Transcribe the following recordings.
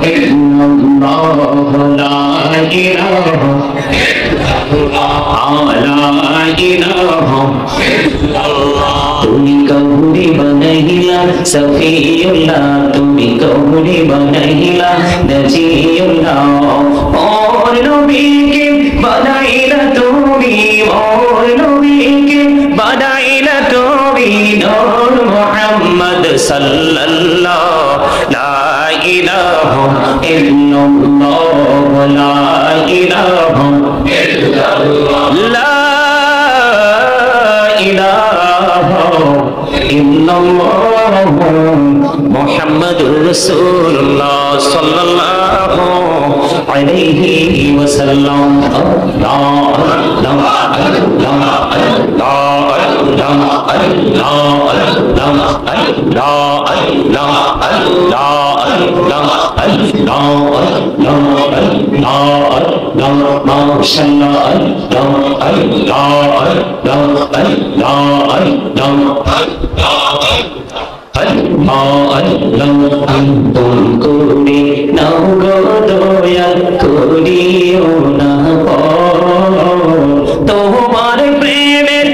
ইল্লাল্লাহ লা ইলাহা তুমি কৌরি বনহিলা সফিউল্লাহ তুমি কৌরি বনহিলা নজিউল্লাহ और नबी के बनाइला তুমি और नबी के बनाइला তুমি नूर मोहम्मद सल्लल्लाहु ला इलाहा इल्लल्लाह ला इलाहा لا إله إلا الله محمد رسول الله صلى الله عليه وسلم لا لا لا তোমার প্রেমের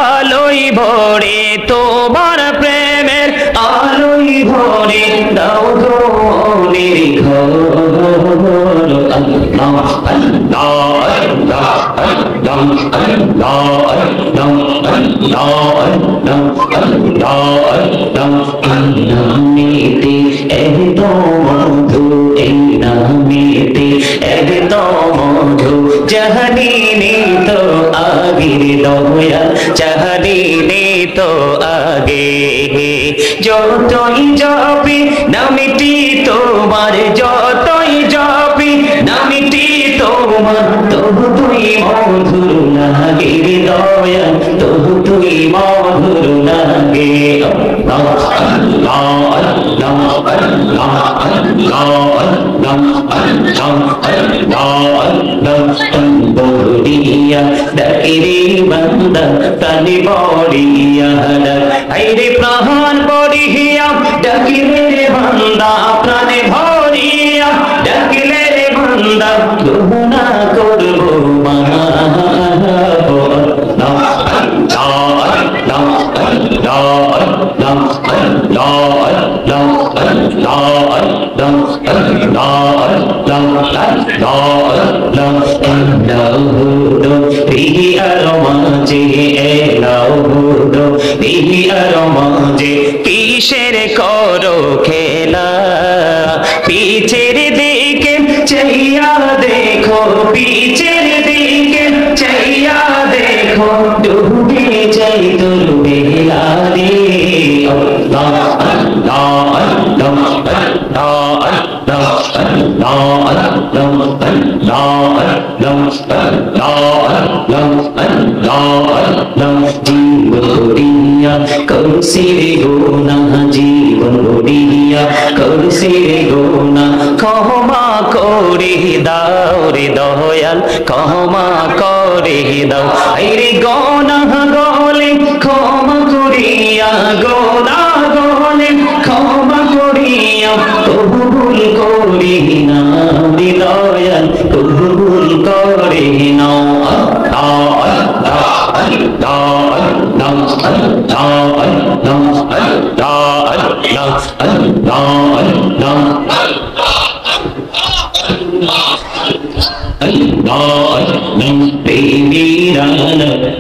আলোয় ভরে তোমার প্রেমের আলোয় ভরে দাও গো নির্ঘর আল্লাহ আল্লাহ আল্লাহ আল্লাহ নামেতে এত মধু এই নামেতে এত মধু জাহানি তো আগে দয়া জাহানি তো আগে যতই যাবি নামটি তোমার যতই যাবি নামটি তোমার তবু তুই মধুর লাগে দয়া তবু তুই মধুর লাগে আল্লাহ আল্লাহ আল্লাহ আল্লাহ আল্লাহ আল্লাহ বড়িয়া ডাকিরে বান্দা তানি বড়িয়া আইরে প্রাণ বড়িয়া ডাকিরে বান্দা প্রাণে ভরিয়া ডাকিলে বান্দা গুনাহ করব কিসের করো খেলা পিছের দিকে চাইয়া দেখো পিছের দিকে চাইয়া দেখো ডুবে যাই তোর বেলা রে আল্লাহ আল্লাহ আল্লাহ আল্লাহ জীবনিয়া করছি রে গোনা জীবন গড়িয়া করছি রে গোনা ক্ষমা করে দাও রে দয়াল ক্ষমা করে দাও আইরে গোনা গলে ক্ষমা করিয়া গোনা গলে ক্ষমা করিয়া কবুল করি না দয়াল কবুল করে নাও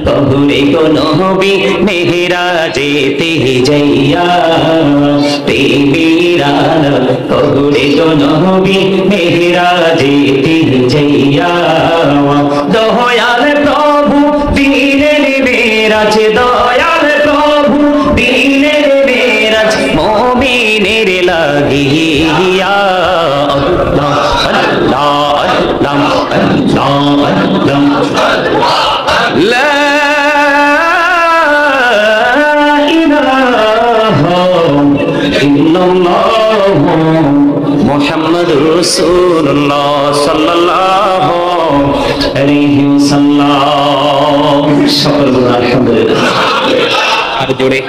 কহুরে গো নবী মেহরাজেতে যাইয়া প্রেমিরান কহুরে গো নবী মেহরাজেতে যাইয়া দয়াল প্রভু দিলেন মেরাজ দয়াল প্রভু দিলেন মেরাজ মুমিনের লাগিয়া আল্লাহ আল্লাহ আল্লাহ আল্লাহ লা ইলাহা ইল্লাল্লাহ মুহাম্মাদুর রাসূলুল্লাহ সাল্লাল্লাহু আলাইহি ওয়াসাল্লাম। সকল আলহামদুলিল্লাহ। আর জোরে